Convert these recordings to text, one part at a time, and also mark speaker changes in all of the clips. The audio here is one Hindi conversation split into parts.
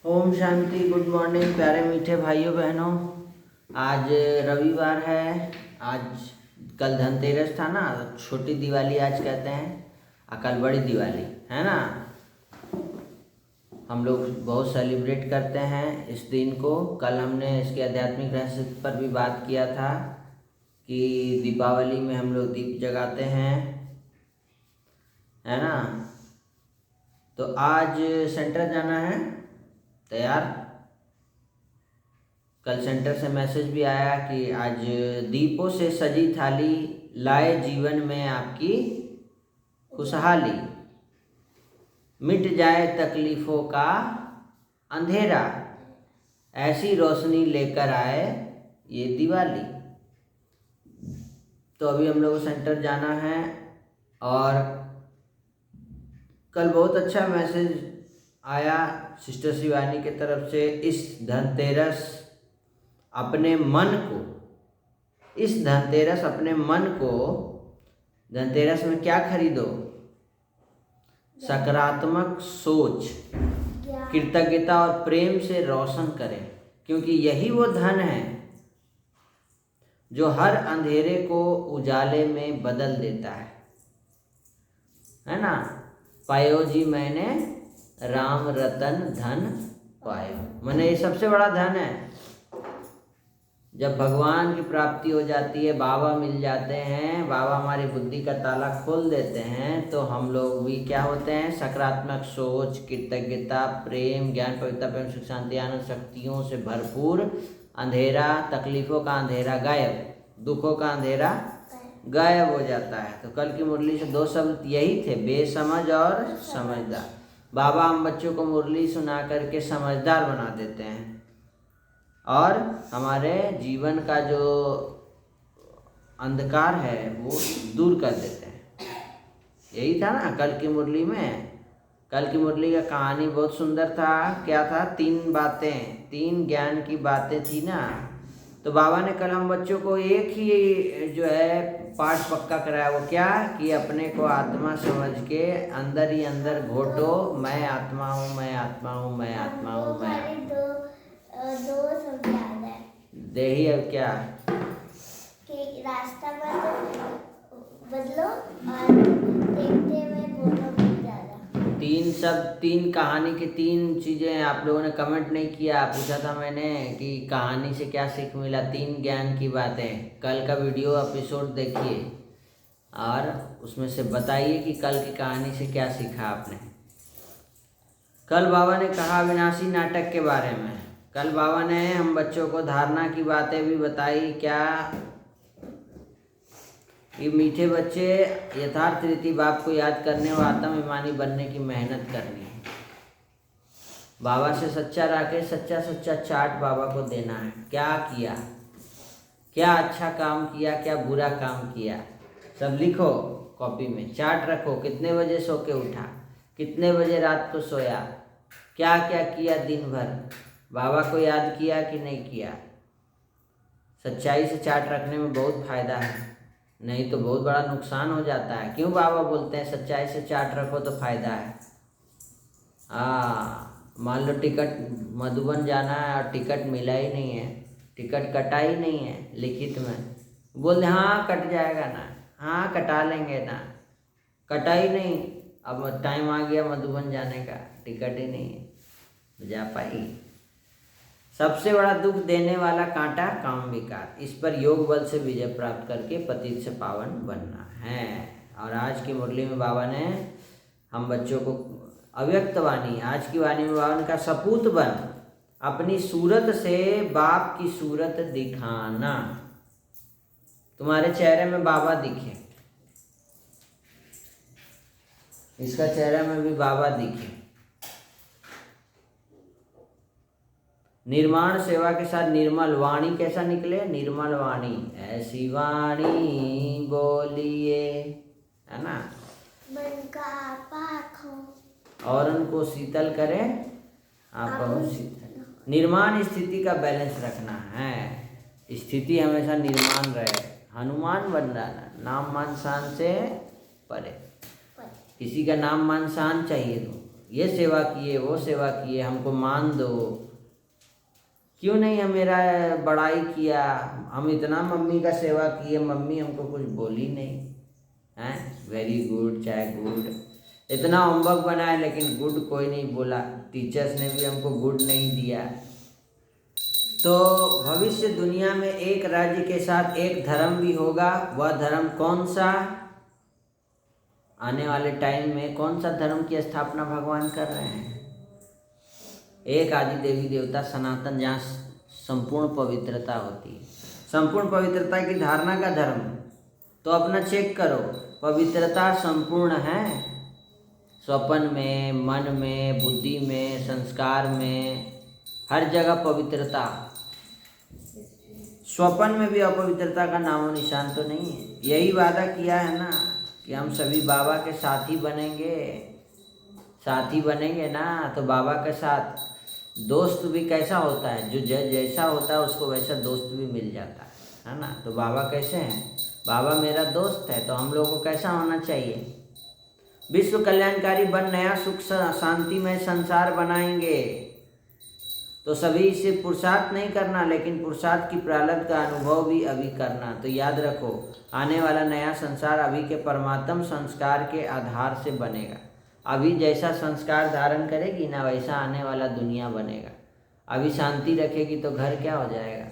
Speaker 1: ओम शांति। गुड मॉर्निंग प्यारे मीठे भाइयों बहनों। आज रविवार है। आज कल धनतेरस था ना, छोटी दिवाली आज कहते हैं और कल बड़ी दिवाली है ना। हम लोग बहुत सेलिब्रेट करते हैं इस दिन को। कल हमने इसके आध्यात्मिक रहस्य पर भी बात किया था कि दीपावली में हम लोग दीप जगाते हैं, है ना। तो आज सेंटर जाना है, तैयार। कल सेंटर से मैसेज भी आया कि आज दीपों से सजी थाली लाए जीवन में आपकी खुशहाली, मिट जाए तकलीफ़ों का अंधेरा, ऐसी रोशनी लेकर आए ये दिवाली। तो अभी हम लोग को सेंटर जाना है। और कल बहुत अच्छा मैसेज आया सिस्टर शिवानी की तरफ से। इस धनतेरस अपने मन को, इस धनतेरस अपने मन को, धनतेरस में क्या खरीदो? सकारात्मक सोच, कृतज्ञता और प्रेम से रोशन करें, क्योंकि यही वो धन है जो हर अंधेरे को उजाले में बदल देता है ना। पायो जी मैंने राम रतन धन पायो, मैंने ये सबसे बड़ा धन है। जब भगवान की प्राप्ति हो जाती है, बाबा मिल जाते हैं, बाबा हमारी बुद्धि का ताला खोल देते हैं, तो हम लोग भी क्या होते हैं? सकारात्मक सोच, कृतज्ञता, प्रेम, ज्ञान, पवित्रता, प्रेम, सुख, शांति, आनंद, शक्तियों से भरपूर। अंधेरा, तकलीफ़ों का अंधेरा गायब, दुखों का अंधेरा गायब हो जाता है। तो कल की मुरली से दो शब्द यही थे, बेसमझ और समझदार। बाबा हम बच्चों को मुरली सुना करके समझदार बना देते हैं और हमारे जीवन का जो अंधकार है वो दूर कर देते हैं। यही था ना कल की मुरली में। कल की मुरली का कहानी बहुत सुंदर था। क्या था? 3 बातें, 3 ज्ञान की बातें थी ना। तो बाबा ने कल हम बच्चों को एक ही जो है पाठ पक्का कराया। वो क्या? कि अपने को आत्मा समझ के अंदर ही अंदर घोटो, मैं आत्मा हूँ, मैं आत्मा हूँ, मैं आत्मा हूँ, मैं दो सब याद है। देही अब क्या कि रास्ता बदलो और देखते हुए बोलो बहुत ज़्यादा। 3 शब्द, 3 कहानी की 3 चीज़ें आप लोगों ने कमेंट नहीं किया। पूछा था मैंने कि कहानी से क्या सीख मिला। 3 ज्ञान की बातें। कल का वीडियो एपिसोड देखिए और उसमें से बताइए कि कल की कहानी से क्या सीखा आपने। कल बाबा ने कहा अविनाशी नाटक के बारे में। कल बाबा ने हम बच्चों को धारणा की बातें भी बताई। क्या? ये मीठे बच्चे यथार्थ रीति बाप को याद करने और आत्माभिमानी बनने की मेहनत करनी है। बाबा से सच्चा राकेश, सच्चा सच्चा चार्ट बाबा को देना है। क्या किया, क्या अच्छा काम किया, क्या बुरा काम किया, सब लिखो कॉपी में। चार्ट रखो, कितने बजे सो के उठा, कितने बजे रात को सोया, क्या क्या किया दिन भर, बाबा को याद किया कि नहीं किया। सच्चाई से चार्ट रखने में बहुत फ़ायदा है, नहीं तो बहुत बड़ा नुकसान हो जाता है। क्यों बाबा बोलते हैं सच्चाई से चार्ट रखो तो फ़ायदा है? मान लो टिकट मधुबन जाना है और टिकट मिला ही नहीं है, टिकट कटा ही नहीं है लिखित में। बोल दे हाँ कट जाएगा ना, हाँ कटा लेंगे ना, कटा ही नहीं। अब टाइम आ गया मधुबन जाने का, टिकट ही नहीं है, जा पाई। सबसे बड़ा दुख देने वाला कांटा काम विकार, इस पर योग बल से विजय प्राप्त करके पतित से पावन बनना है। और आज की मुरली में बाबा ने हम बच्चों को अव्यक्त वाणी, आज की वाणी में बाबा ने कहा सपूत बन, अपनी सूरत से बाप की सूरत दिखाना। तुम्हारे चेहरे में बाबा दिखे, इसका चेहरे में भी बाबा दिखे। निर्माण सेवा के साथ निर्मल वाणी कैसा निकले? निर्मल वाणी, ऐसी वाणी बोलिए, है ना। मन का पाखो और उनको शीतल करे, आप बहुत शीतल। निर्माण स्थिति का बैलेंस रखना है, स्थिति हमेशा निर्माण रहे। हनुमान बन जाना, नाम मान शान से परे। किसी का नाम मान शान चाहिए तो ये सेवा किए, वो सेवा किए, हमको मान दो, क्यों नहीं हम मेरा बड़ाई किया, हम इतना मम्मी का सेवा किए, मम्मी हमको कुछ बोली नहीं हैं, वेरी गुड चाहे गुड, इतना होमवर्क बनाया लेकिन गुड कोई नहीं बोला, टीचर्स ने भी हमको गुड नहीं दिया। तो भविष्य दुनिया में एक राज्य के साथ एक धर्म भी होगा। वह धर्म कौन सा? आने वाले टाइम में कौन सा धर्म की स्थापना भगवान कर रहे हैं? एक आदि देवी देवता सनातन, जहाँ संपूर्ण पवित्रता होती है, संपूर्ण पवित्रता की धारणा का धर्म। तो अपना चेक करो, पवित्रता संपूर्ण है, स्वप्न में, मन में, बुद्धि में, संस्कार में, हर जगह पवित्रता। स्वप्न में भी अपवित्रता का नामो निशान तो नहीं है। यही वादा किया है ना कि हम सभी बाबा के साथी बनेंगे, साथी बनेंगे ना। तो बाबा के साथ दोस्त भी कैसा होता है, जो जैसा होता है उसको वैसा दोस्त भी मिल जाता है ना। तो बाबा कैसे हैं? बाबा मेरा दोस्त है, तो हम लोगों को कैसा होना चाहिए? विश्व कल्याणकारी बन नया सुख शांतिमय संसार बनाएंगे। तो सभी से पुरुषार्थ नहीं करना, लेकिन पुरुषार्थ की प्रारब्ध का अनुभव भी अभी करना। तो याद रखो, आने वाला नया संसार अभी के परमात्म संस्कार के आधार से बनेगा। अभी जैसा संस्कार धारण करेगी ना, वैसा आने वाला दुनिया बनेगा। अभी शांति रखेगी तो घर क्या हो जाएगा?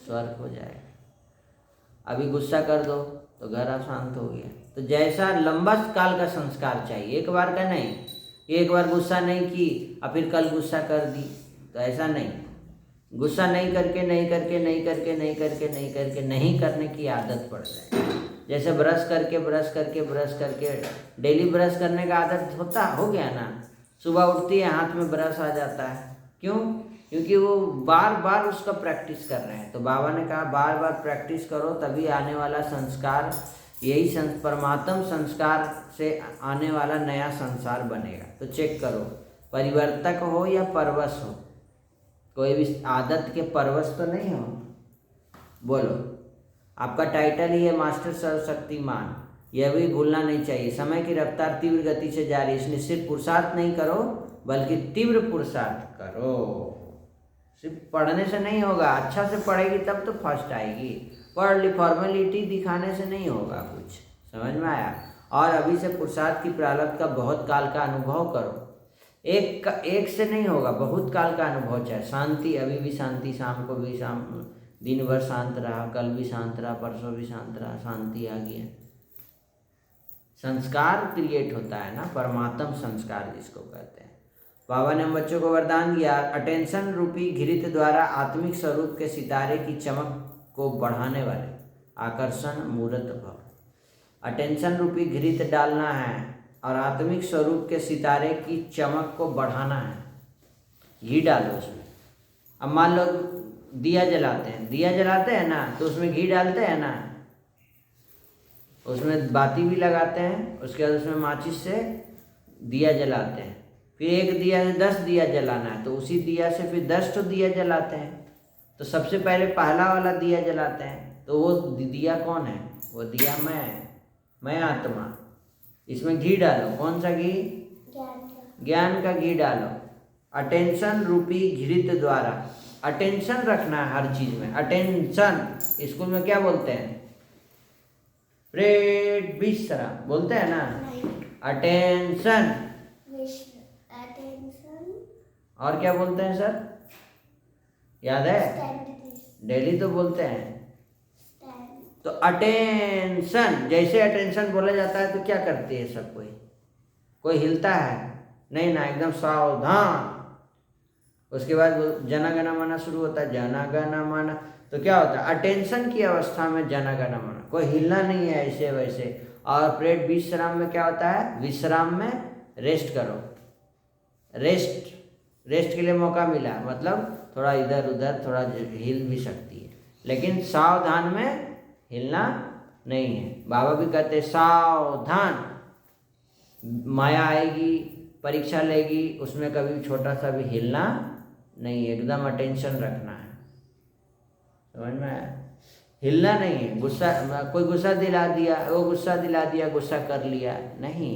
Speaker 1: स्वर्ग हो जाएगा। अभी गुस्सा कर दो तो घर अशांत हो गया। तो जैसा लंबा काल का संस्कार चाहिए, एक बार का नहीं। एक बार गुस्सा नहीं की और फिर कल गुस्सा कर दी, तो ऐसा नहीं। गुस्सा नहीं करके नहीं करके नहीं करके नहीं करके नहीं करके नहीं करने की आदत पड़ जाए। जैसे ब्रश करके डेली ब्रश करने का आदत हो गया ना, सुबह उठती है हाथ में ब्रश आ जाता है। क्यों? क्योंकि वो बार बार उसका प्रैक्टिस कर रहे हैं। तो बाबा ने कहा बार बार प्रैक्टिस करो, तभी आने वाला संस्कार, यही परमात्म संस्कार से आने वाला नया संसार बनेगा। तो चेक करो, परिवर्तक हो या परवश हो, कोई भी आदत के परवश तो नहीं हो। बोलो, आपका टाइटल ही है मास्टर सर्वशक्तिमान, यह भी भूलना नहीं चाहिए। समय की रफ्तार तीव्र गति से जारी, इसलिए सिर्फ पुरुषार्थ नहीं करो बल्कि तीव्र पुरुषार्थ करो। सिर्फ पढ़ने से नहीं होगा, अच्छा से पढ़ेगी तब तो फर्स्ट आएगी। पढ़ ली फॉर्मेलिटी दिखाने से नहीं होगा कुछ, समझ में आया? और अभी से पुरुषार्थ की प्रारब्ध का बहुत काल का अनुभव करो। एक से नहीं होगा, बहुत काल का अनुभव चाहिए। शांति, अभी भी शांति, शाम को भी दिन भर शांत रहा, कल भी शांत रहा, परसों भी शांत रहा, शांति आ गया। संस्कार क्रिएट होता है ना, परमात्म संस्कार जिसको कहते हैं। बाबा ने हम बच्चों को वरदान दिया, अटेंशन रूपी घृत द्वारा आत्मिक स्वरूप के सितारे की चमक को बढ़ाने वाले आकर्षण मूर्त भव। अटेंशन रूपी घृत डालना है और आत्मिक स्वरूप के सितारे की चमक को बढ़ाना है। घी डालो उसमें। अब मान लो दिया जलाते हैं ना, तो उसमें घी डालते हैं ना, उसमें बाती भी लगाते हैं, उसके बाद उसमें माचिस से दिया जलाते हैं। फिर एक दिया से 10 दिया जलाना है, तो उसी दिया से फिर 10 तो दिया जलाते हैं। तो सबसे पहले पहला वाला दिया जलाते हैं, तो वो दिया कौन है? वो दिया मैं आत्मा। इसमें घी डालो, कौन सा घी? ज्ञान का घी डालो। अटेंशन रूपी घृत द्वारा, अटेंशन रखना है हर चीज में। अटेंशन स्कूल में क्या बोलते हैं? प्रेड विश्राम बोलते हैं ना। अटेंशन और क्या बोलते हैं सर? याद है? डेली तो बोलते हैं। तो अटेंशन, जैसे अटेंशन बोला जाता है तो क्या करती है सब? कोई हिलता है नहीं ना, एकदम सावधान। उसके बाद जना गना माना शुरू होता है, जना गना माना। तो क्या होता है? अटेंशन की अवस्था में जना गना माना, कोई हिलना नहीं है ऐसे वैसे। और प्रेड विश्राम में क्या होता है? विश्राम में रेस्ट करो। रेस्ट के लिए मौका मिला, मतलब थोड़ा इधर उधर थोड़ा हिल भी सकती है, लेकिन सावधान में हिलना नहीं है। बाबा भी कहते हैं सावधान, माया आएगी, परीक्षा लेगी, उसमें कभी छोटा सा भी हिलना नहीं है, एकदम अटेंशन रखना है। समझ में आया? हिलना नहीं है। गुस्सा, कोई गुस्सा दिला दिया, वो गुस्सा दिला दिया, गुस्सा कर लिया नहीं।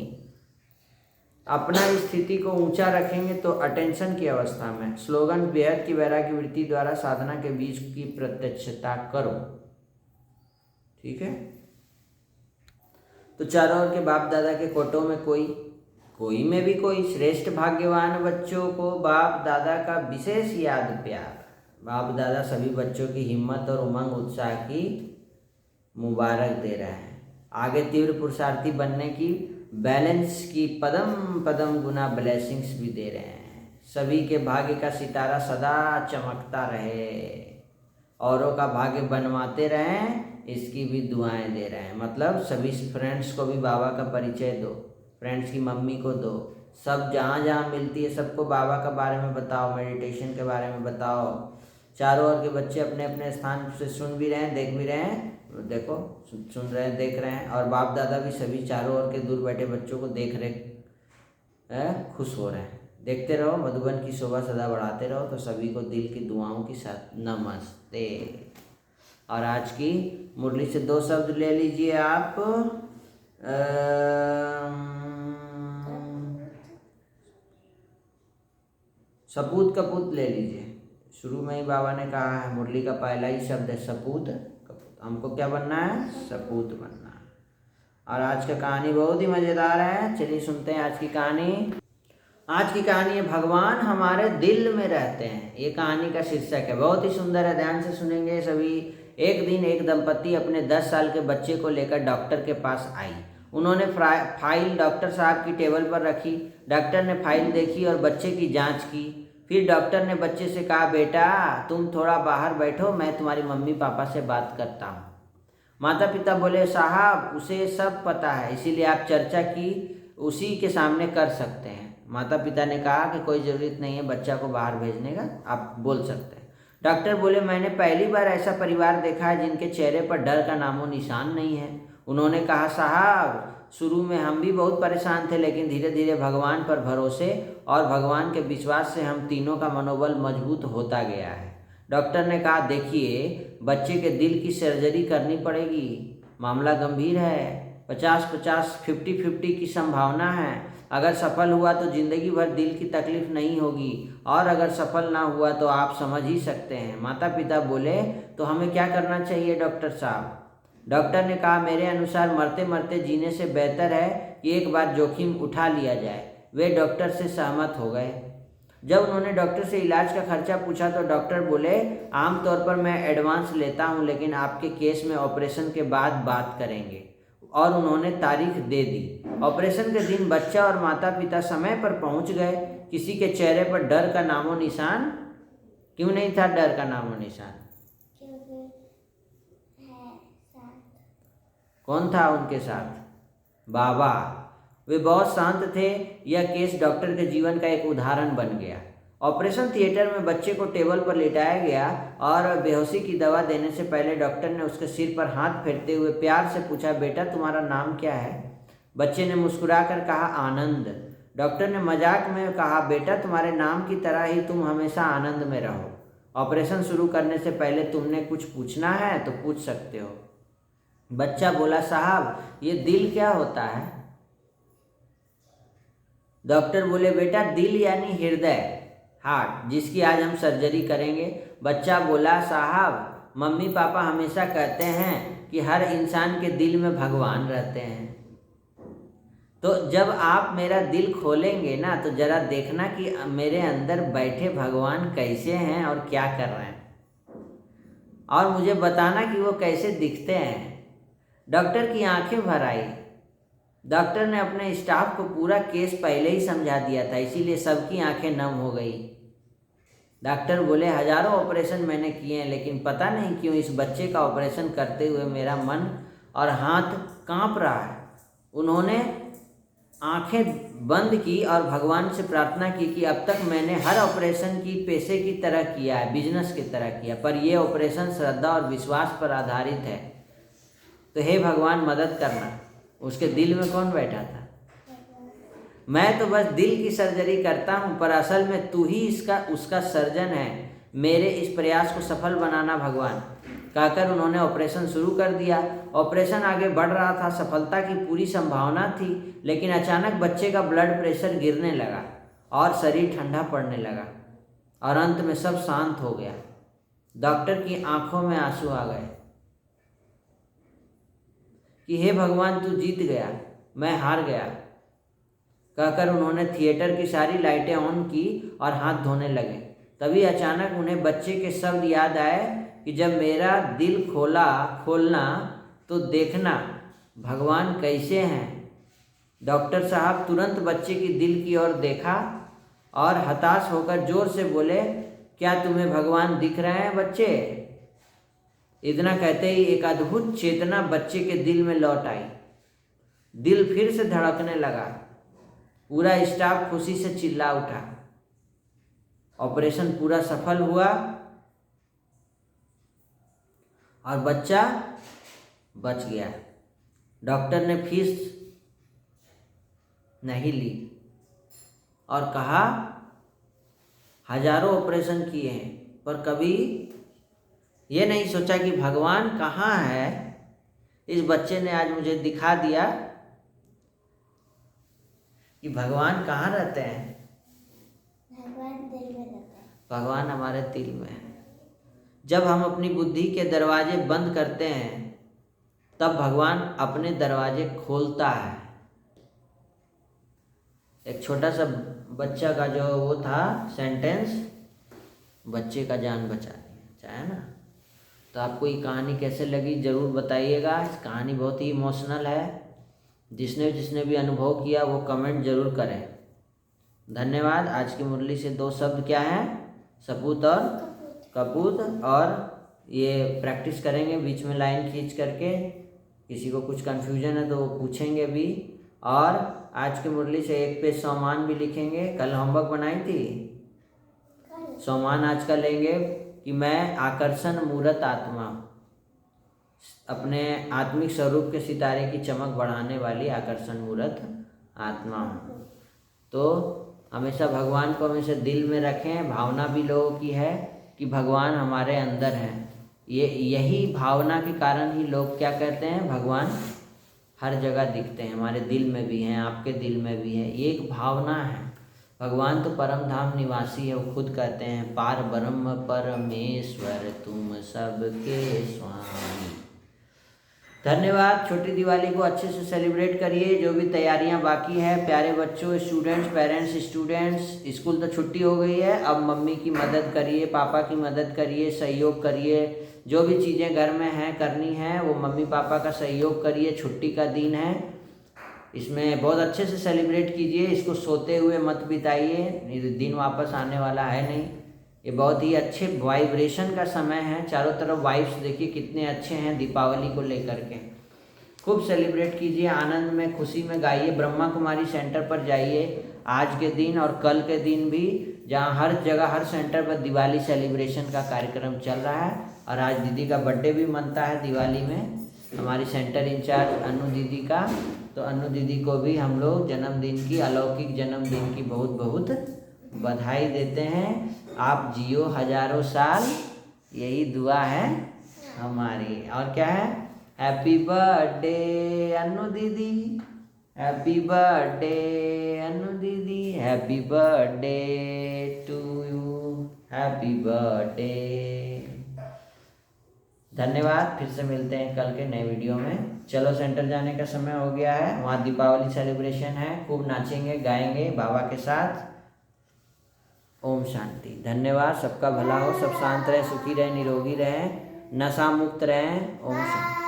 Speaker 1: अपना स्थिति को ऊंचा रखेंगे तो अटेंशन की अवस्था में। स्लोगन बेहद की वैराग्य वृत्ति द्वारा साधना के बीज की प्रत्यक्षता करो। ठीक है। तो चारों ओर के बाप दादा के कोटों में कोई में भी कोई श्रेष्ठ भाग्यवान बच्चों को बाप दादा का विशेष याद प्यार। बाप दादा सभी बच्चों की हिम्मत और उमंग उत्साह की मुबारक दे रहे हैं। आगे तीव्र पुरुषार्थी बनने की, बैलेंस की पदम पदम गुना ब्लेसिंग्स भी दे रहे हैं। सभी के भाग्य का सितारा सदा चमकता रहे, औरों का भाग्य बनवाते रहें, इसकी भी दुआएं दे रहे हैं। मतलब सभी फ्रेंड्स को भी बाबा का परिचय दो, फ्रेंड्स की मम्मी को दो, सब जहाँ जहाँ मिलती है सबको बाबा का बारे में बताओ, मेडिटेशन के बारे में बताओ। चारों ओर के बच्चे अपने अपने स्थान से सुन भी रहे हैं, देख भी रहे हैं, देखो सुन रहे हैं, देख रहे हैं। और बाप दादा भी सभी चारों ओर के दूर बैठे बच्चों को देख रहे खुश हो रहे हैं। देखते रहो, मधुबन की शोभा सदा बढ़ाते रहो। तो सभी को दिल की दुआओं के साथ नमस्ते। और आज की मुरली से 2 शब्द ले लीजिए आप। सपूत कपूत ले लीजिए। शुरू में ही बाबा ने कहा है, मुरली का पहला ही शब्द है सपूत कपूत। हमको क्या बनना है? सपूत बनना है। और आज का कहानी बहुत ही मज़ेदार है। चलिए सुनते हैं आज की कहानी। आज की कहानी है भगवान हमारे दिल में रहते हैं। ये कहानी का शीर्षक है, बहुत ही सुंदर है, ध्यान से सुनेंगे सभी। एक दिन एक दंपति अपने 10 साल के बच्चे को लेकर डॉक्टर के पास आई। उन्होंने फाइल डॉक्टर साहब की टेबल पर रखी। डॉक्टर ने फाइल देखी और बच्चे की जांच की। फिर डॉक्टर ने बच्चे से कहा, बेटा तुम थोड़ा बाहर बैठो, मैं तुम्हारी मम्मी पापा से बात करता हूँ। माता पिता बोले, साहब उसे सब पता है, इसीलिए आप चर्चा की उसी के सामने कर सकते हैं। माता पिता ने कहा कि कोई ज़रूरत नहीं है बच्चा को बाहर भेजने का, आप बोल सकते हैं। डॉक्टर बोले, मैंने पहली बार ऐसा परिवार देखा है जिनके चेहरे पर डर का नामो निशान नहीं है। उन्होंने कहा, साहब शुरू में हम भी बहुत परेशान थे, लेकिन धीरे धीरे भगवान पर भरोसे और भगवान के विश्वास से हम तीनों का मनोबल मजबूत होता गया है। डॉक्टर ने कहा, देखिए बच्चे के दिल की सर्जरी करनी पड़ेगी, मामला गंभीर है, 50-50, 50-50 की संभावना है। अगर सफल हुआ तो ज़िंदगी भर दिल की तकलीफ नहीं होगी, और अगर सफल ना हुआ तो आप समझ ही सकते हैं। माता पिता बोले, तो हमें क्या करना चाहिए डॉक्टर साहब? डॉक्टर ने कहा, मेरे अनुसार मरते मरते जीने से बेहतर है कि एक बार जोखिम उठा लिया जाए। वे डॉक्टर से सहमत हो गए। जब उन्होंने डॉक्टर से इलाज का खर्चा पूछा तो डॉक्टर बोले, आमतौर पर मैं एडवांस लेता हूं, लेकिन आपके केस में ऑपरेशन के बाद बात करेंगे। और उन्होंने तारीख दे दी। ऑपरेशन के दिन बच्चा और माता पिता समय पर पहुंच गए। किसी के चेहरे पर डर का नामो निशान क्यों नहीं था? डर का नामो निशान कौन था उनके साथ? बाबा। वे बहुत शांत थे। यह केस डॉक्टर के जीवन का एक उदाहरण बन गया। ऑपरेशन थिएटर में बच्चे को टेबल पर लेटाया गया और बेहोशी की दवा देने से पहले डॉक्टर ने उसके सिर पर हाथ फेरते हुए प्यार से पूछा, बेटा तुम्हारा नाम क्या है? बच्चे ने मुस्कुराकर कहा, आनंद। डॉक्टर ने मजाक में कहा, बेटा तुम्हारे नाम की तरह ही तुम हमेशा आनंद में रहो। ऑपरेशन शुरू करने से पहले तुमने कुछ पूछना है तो पूछ सकते हो। बच्चा बोला, साहब ये दिल क्या होता है? डॉक्टर बोले, बेटा दिल यानी हृदय, हार्ट, जिसकी आज हम सर्जरी करेंगे। बच्चा बोला, साहब मम्मी पापा हमेशा कहते हैं कि हर इंसान के दिल में भगवान रहते हैं। तो जब आप मेरा दिल खोलेंगे ना तो ज़रा देखना कि मेरे अंदर बैठे भगवान कैसे हैं और क्या कर रहे हैं, और मुझे बताना कि वो कैसे दिखते हैं। डॉक्टर की आंखें भर आई। डॉक्टर ने अपने स्टाफ को पूरा केस पहले ही समझा दिया था, इसीलिए सबकी आंखें नम हो गई। डॉक्टर बोले, हजारों ऑपरेशन मैंने किए हैं, लेकिन पता नहीं क्यों इस बच्चे का ऑपरेशन करते हुए मेरा मन और हाथ कांप रहा है। उन्होंने आंखें बंद की और भगवान से प्रार्थना की कि अब तक मैंने हर ऑपरेशन की पेशे की तरह किया है, बिजनेस की तरह किया, पर यह ऑपरेशन श्रद्धा और विश्वास पर आधारित है। तो हे भगवान मदद करना। उसके दिल में कौन बैठा था? मैं तो बस दिल की सर्जरी करता हूँ, पर असल में तू ही उसका सर्जन है। मेरे इस प्रयास को सफल बनाना भगवान। कहकर उन्होंने ऑपरेशन शुरू कर दिया। ऑपरेशन आगे बढ़ रहा था, सफलता की पूरी संभावना थी, लेकिन अचानक बच्चे का ब्लड प्रेशर गिरने लगा और शरीर ठंडा पड़ने लगा और अंत में सब शांत हो गया। डॉक्टर की आंखों में आंसू आ गए कि हे भगवान, तू जीत गया, मैं हार गया, कहकर उन्होंने थिएटर की सारी लाइटें ऑन की और हाथ धोने लगे। तभी अचानक उन्हें बच्चे के शब्द याद आए कि जब मेरा दिल खोलना तो देखना भगवान कैसे हैं। डॉक्टर साहब तुरंत बच्चे की दिल की ओर देखा और हताश होकर जोर से बोले, क्या तुम्हें भगवान दिख रहे हैं बच्चे? इतना कहते ही एक अद्भुत चेतना बच्चे के दिल में लौट आई। दिल फिर से धड़कने लगा। पूरा स्टाफ खुशी से चिल्ला उठा। ऑपरेशन पूरा सफल हुआ और बच्चा बच गया। डॉक्टर ने फीस नहीं ली और कहा, हजारों ऑपरेशन किए हैं पर कभी ये नहीं सोचा कि भगवान कहाँ है। इस बच्चे ने आज मुझे दिखा दिया कि भगवान कहाँ रहते हैं।
Speaker 2: भगवान दिल में रहता है।
Speaker 1: भगवान हमारे दिल में है। जब हम अपनी बुद्धि के दरवाजे बंद करते हैं तब भगवान अपने दरवाजे खोलता है। एक छोटा सा बच्चा का जो वो था सेंटेंस, बच्चे का जान बचा दिया, चाहे ना। तो आपको ये कहानी कैसे लगी ज़रूर बताइएगा। इस कहानी बहुत ही इमोशनल है। जिसने भी अनुभव किया वो कमेंट ज़रूर करें। धन्यवाद। आज की मुरली से 2 शब्द क्या हैं? सपूत और कपूत। और ये प्रैक्टिस करेंगे बीच में लाइन खींच करके। किसी को कुछ कन्फ्यूजन है तो वो पूछेंगे भी। और आज की मुरली से एक पेज सोमान भी लिखेंगे। कल होमवर्क बनाई थी, सोमान आज का लेंगे कि मैं आकर्षण मूर्त आत्मा, अपने आत्मिक स्वरूप के सितारे की चमक बढ़ाने वाली आकर्षण मूर्त आत्मा हूँ। तो हमेशा भगवान को हमेशा दिल में रखें। भावना भी लोगों की है कि भगवान हमारे अंदर हैं। यही भावना के कारण ही लोग क्या कहते हैं, भगवान हर जगह दिखते हैं। हमारे दिल में भी हैं, आपके दिल में भी है। ये एक भावना है। भगवान तो परम धाम निवासी है। वो खुद कहते हैं, पार ब्रह्म परमेश्वर तुम सबके स्वामी। धन्यवाद। छोटी दिवाली को अच्छे से सेलिब्रेट करिए। जो भी तैयारियां बाकी है, प्यारे बच्चों, स्टूडेंट्स, पेरेंट्स, स्टूडेंट्स, स्कूल तो छुट्टी हो गई है। अब मम्मी की मदद करिए, पापा की मदद करिए, सहयोग करिए। जो भी चीज़ें घर में हैं करनी है वो मम्मी पापा का सहयोग करिए। छुट्टी का दिन है, इसमें बहुत अच्छे से सेलिब्रेट कीजिए। इसको सोते हुए मत बिताइए, दिन वापस आने वाला है नहीं। ये बहुत ही अच्छे वाइब्रेशन का समय है। चारों तरफ वाइब्स देखिए कितने अच्छे हैं दीपावली को लेकर के। खूब सेलिब्रेट कीजिए, आनंद में, खुशी में गाइए। ब्रह्मा कुमारी सेंटर पर जाइए आज के दिन और कल के दिन भी, जहाँ हर जगह हर सेंटर पर दिवाली सेलिब्रेशन का कार्यक्रम चल रहा है। और आज दीदी का बर्थडे भी मनता है दिवाली में, हमारी सेंटर इंचार्ज अनु दीदी का। तो अनु दीदी को भी हम लोग जन्मदिन की, अलौकिक जन्मदिन की बहुत बहुत बधाई देते हैं। आप जियो हजारों साल, यही दुआ है हमारी। और क्या है, हैप्पी बर्थडे अनु दीदी, हैप्पी बर्थडे अनु दीदी, happy birthday to you, happy birthday. धन्यवाद। फिर से मिलते हैं कल के नए वीडियो में। चलो सेंटर जाने का समय हो गया है। वहाँ दीपावली सेलिब्रेशन है, खूब नाचेंगे गाएंगे बाबा के साथ। ओम शांति। धन्यवाद। सबका भला हो, सब शांत रहे, सुखी रहे, निरोगी रहे, नशा मुक्त रहें। ओम शांति।